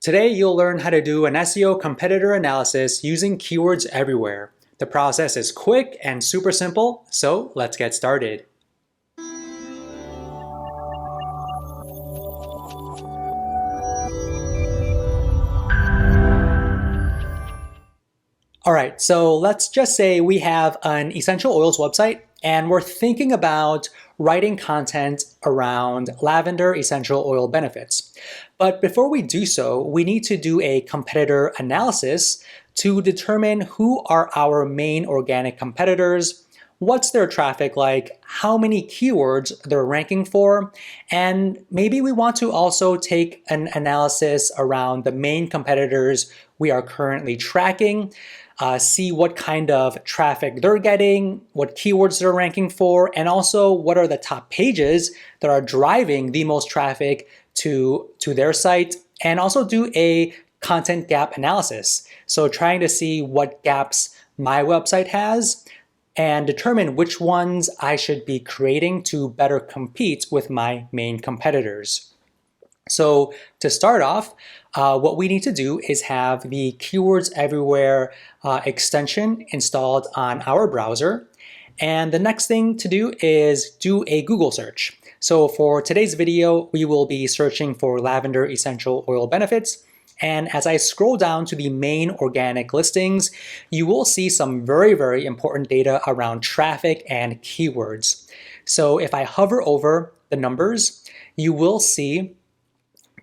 Today, you'll learn how to do an SEO competitor analysis using keywords everywhere. The process is quick and super simple, so let's get started. All right, so let's just say we have an essential oils website and we're thinking about writing content around lavender essential oil benefits. But before we do so, we need to do a competitor analysis to determine who are our main organic competitors, what's their traffic like, how many keywords they're ranking for, and maybe we want to also take an analysis around the main competitors we are currently tracking, see what kind of traffic they're getting, what keywords they're ranking for, and also what are the top pages that are driving the most traffic to their site, and also do a content gap analysis. So trying to see what gaps my website has and determine which ones I should be creating to better compete with my main competitors. So to start off, what we need to do is have the Keywords Everywhere extension installed on our browser. And the next thing to do is do a Google search. So for today's video, we will be searching for lavender essential oil benefits. And as I scroll down to the main organic listings, you will see some very, very important data around traffic and keywords. So if I hover over the numbers, you will see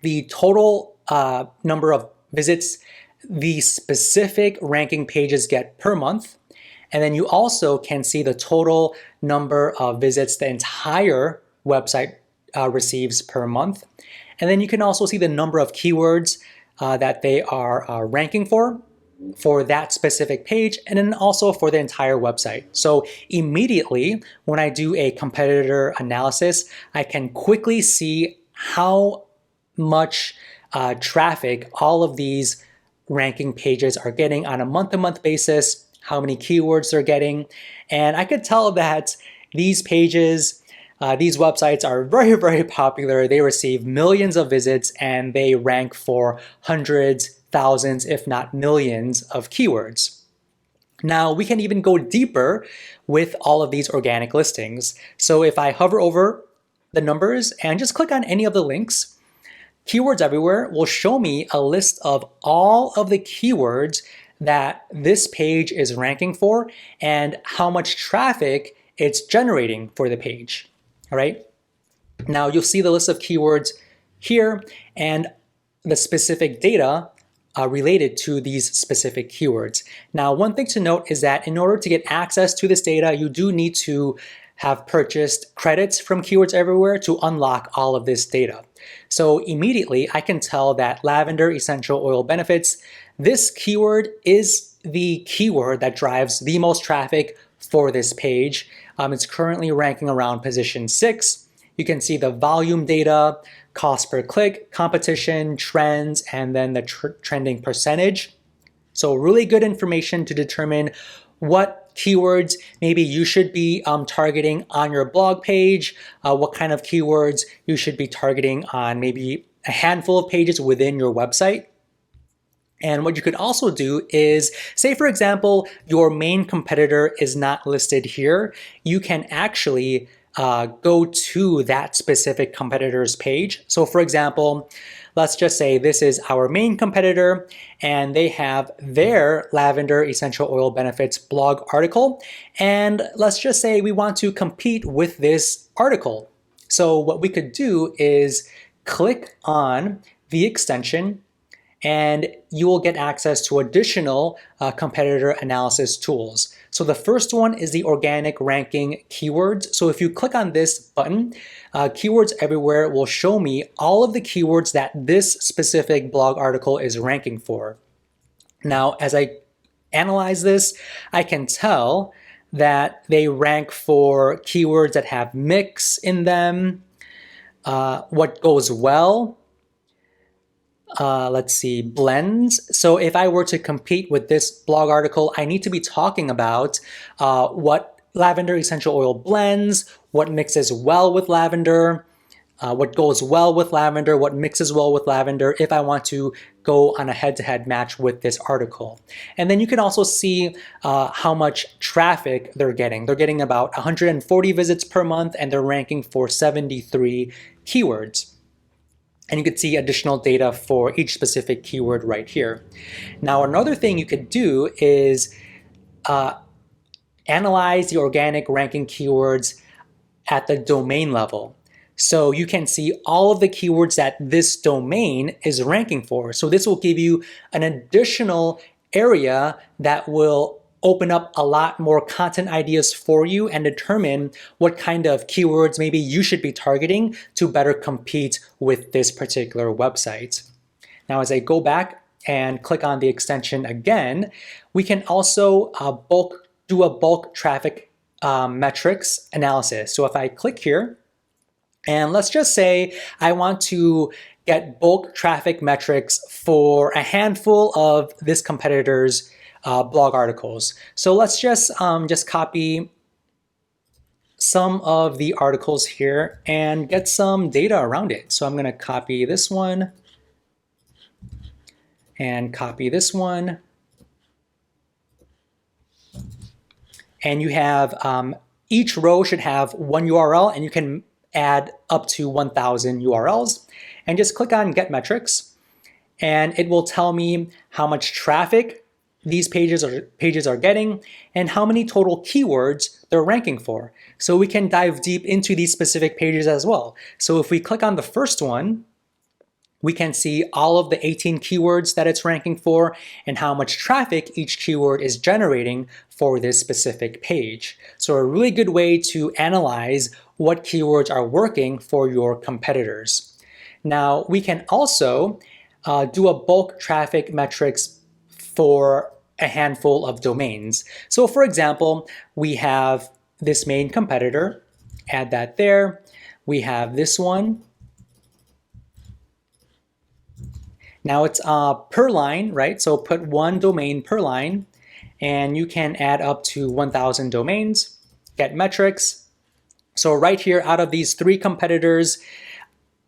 the total number of visits the specific ranking pages get per month. And then you also can see the total number of visits the entire website receives per month. And then you can also see the number of keywords that they are ranking for that specific page, and then also for the entire website. So immediately when I do a competitor analysis, I can quickly see how much traffic all of these ranking pages are getting on a month-to-month basis, how many keywords they're getting. And I could tell that these pages, these websites are very, very popular. They receive millions of visits and they rank for hundreds, thousands, if not millions of keywords. Now, we can even go deeper with all of these organic listings. So if I hover over the numbers and just click on any of the links, Keywords Everywhere will show me a list of all of the keywords that this page is ranking for and how much traffic it's generating for the page. All right. Now you'll see the list of keywords here and the specific data related to these specific keywords. Now, one thing to note is that in order to get access to this data, you do need to have purchased credits from Keywords Everywhere to unlock all of this data. So immediately I can tell that lavender essential oil benefits, this keyword is the keyword that drives the most traffic for this page. It's currently ranking around position 6. You can see the volume data, cost per click, competition, trends, and then the trending percentage. So really good information to determine what keywords maybe you should be targeting on your blog page, what kind of keywords you should be targeting on maybe a handful of pages within your website. And what you could also do is, say for example, your main competitor is not listed here, you can actually go to that specific competitor's page. So for example, let's just say this is our main competitor and they have their lavender essential oil benefits blog article. And let's just say we want to compete with this article. So what we could do is click on the extension and you will get access to additional competitor analysis tools. So the first one is the organic ranking keywords. So if you click on this button, Keywords Everywhere will show me all of the keywords that this specific blog article is ranking for. Now, as I analyze this, I can tell that they rank for keywords that have mix in them, what goes well, let's see, blends. So if I were to compete with this blog article, I need to be talking about what lavender essential oil blends, what mixes well with lavender, what goes well with lavender, what mixes well with lavender if I want to go on a head-to-head match with this article. And then you can also see how much traffic they're getting. They're getting about 140 visits per month, and they're ranking for 73 keywords. And you could see additional data for each specific keyword right here. Now, another thing you could do is analyze the organic ranking keywords at the domain level. So you can see all of the keywords that this domain is ranking for. So this will give you an additional area that will open up a lot more content ideas for you and determine what kind of keywords maybe you should be targeting to better compete with this particular website. Now, as I go back and click on the extension again, we can also do a bulk traffic metrics analysis. So if I click here, and let's just say I want to get bulk traffic metrics for a handful of this competitor's blog articles. So let's just copy some of the articles here and get some data around it. So I'm going to copy this one and copy this one. And you have each row should have one URL, and you can add up to 1,000 URLs, and just click on Get Metrics, and it will tell me how much traffic these pages are getting and how many total keywords they're ranking for. So we can dive deep into these specific pages as well. So if we click on the first one, we can see all of the 18 keywords that it's ranking for and how much traffic each keyword is generating for this specific page. So a really good way to analyze what keywords are working for your competitors. Now, we can also do a bulk traffic metrics for a handful of domains. So for example, we have this main competitor, add that there. We have this one. Now it's per line, right? So put one domain per line, and you can add up to 1,000 domains, get metrics. So right here, out of these three competitors,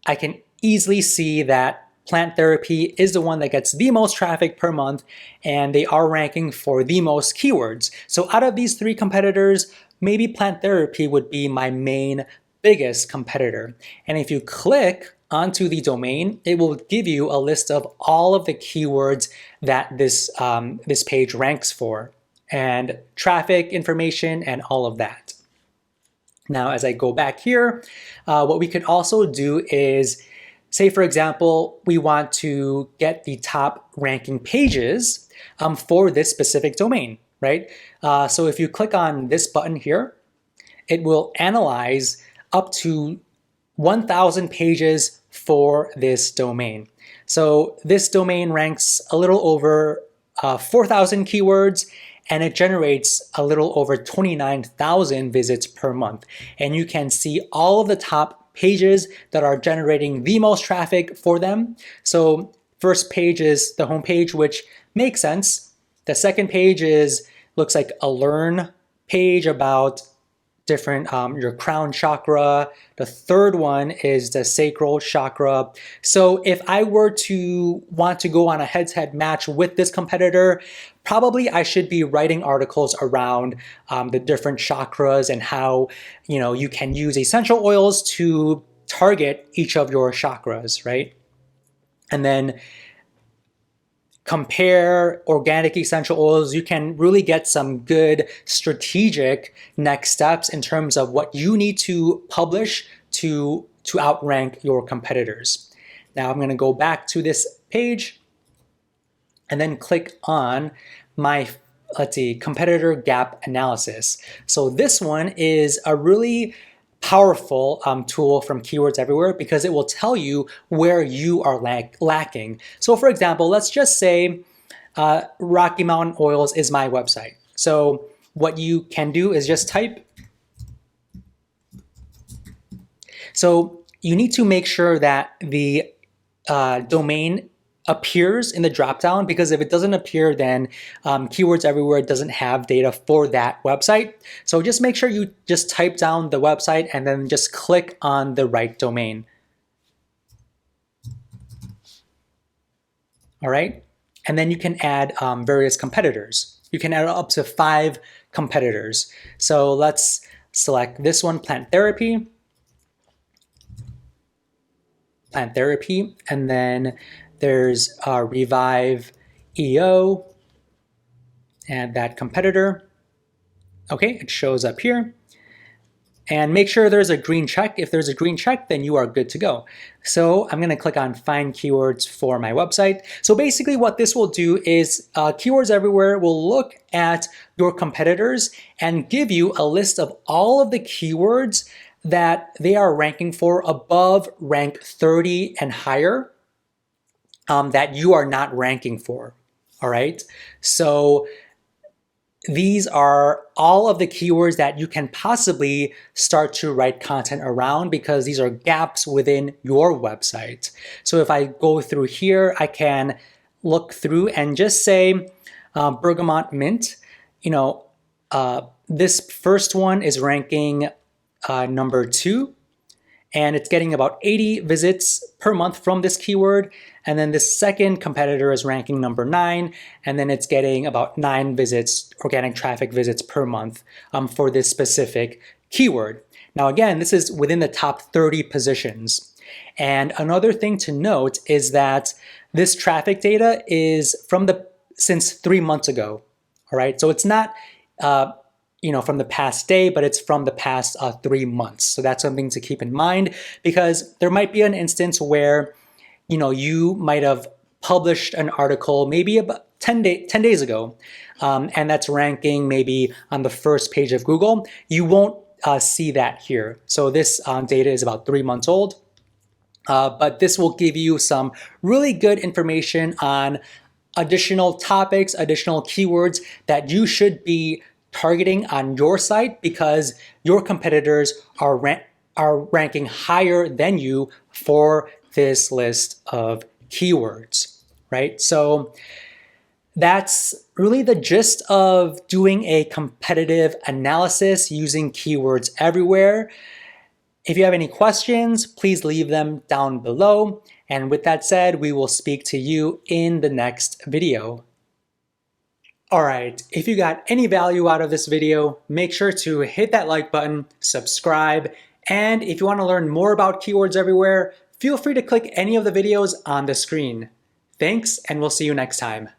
I can easily see that Plant Therapy is the one that gets the most traffic per month, and they are ranking for the most keywords. So out of these three competitors, maybe Plant Therapy would be my main biggest competitor. And if you click onto the domain, it will give you a list of all of the keywords that this page ranks for, and traffic information and all of that. Now, as I go back here, what we could also do is, say for example, we want to get the top ranking pages for this specific domain, right? So if you click on this button here, it will analyze up to 1,000 pages for this domain. So this domain ranks a little over 4,000 keywords, and it generates a little over 29,000 visits per month. And you can see all of the top pages that are generating the most traffic for them. So first page is the home page, which makes sense. The second page looks like a learn page about different your crown chakra. The third one is the sacral chakra. So if I were to want to go on a head-to-head match with this competitor, probably I should be writing articles around the different chakras and how you can use essential oils to target each of your chakras, right? And then compare organic essential oils. You can really get some good strategic next steps in terms of what you need to publish to outrank your competitors. Now I'm going to go back to this page and then click on my, let's see, competitor gap analysis. So this one is a really powerful tool from Keywords Everywhere because it will tell you where you are lacking. So for example, let's just say Rocky Mountain Oils is my website. So what you can do is just type. So you need to make sure that the domain appears in the dropdown, because if it doesn't appear, then Keywords Everywhere doesn't have data for that website. So just make sure you just type down the website and then just click on the right domain. all right? And then you can add various competitors. You can add up to 5 competitors. So let's select this one, plant therapy, and then there's Revive EO, add that competitor. Okay, it shows up here. And make sure there's a green check. If there's a green check, then you are good to go. So I'm gonna click on Find Keywords for my website. So basically what this will do is Keywords Everywhere will look at your competitors and give you a list of all of the keywords that they are ranking for above rank 30 and higher that you are not ranking for, all right? So these are all of the keywords that you can possibly start to write content around because these are gaps within your website. So if I go through here, I can look through and just say bergamot mint. This first one is ranking number 2, and it's getting about 80 visits per month from this keyword. And then the second competitor is ranking number 9, and then it's getting about 9 visits, organic traffic visits per month for this specific keyword. Now again, this is within the top 30 positions. And another thing to note is that this traffic data is since 3 months ago, all right? So it's not from the past day, but it's from the past 3 months. So that's something to keep in mind, because there might be an instance where you might have published an article maybe about 10 days ago, and that's ranking maybe on the first page of Google. You won't see that here. So this data is about 3 months old, but this will give you some really good information on additional topics, additional keywords that you should be targeting on your site because your competitors are ranking higher than you for this list of keywords, right? So that's really the gist of doing a competitive analysis using Keywords Everywhere. If you have any questions, please leave them down below. And with that said, we will speak to you in the next video. All right, if you got any value out of this video, make sure to hit that like button, subscribe, and if you want to learn more about Keywords Everywhere, feel free to click any of the videos on the screen. Thanks, and we'll see you next time.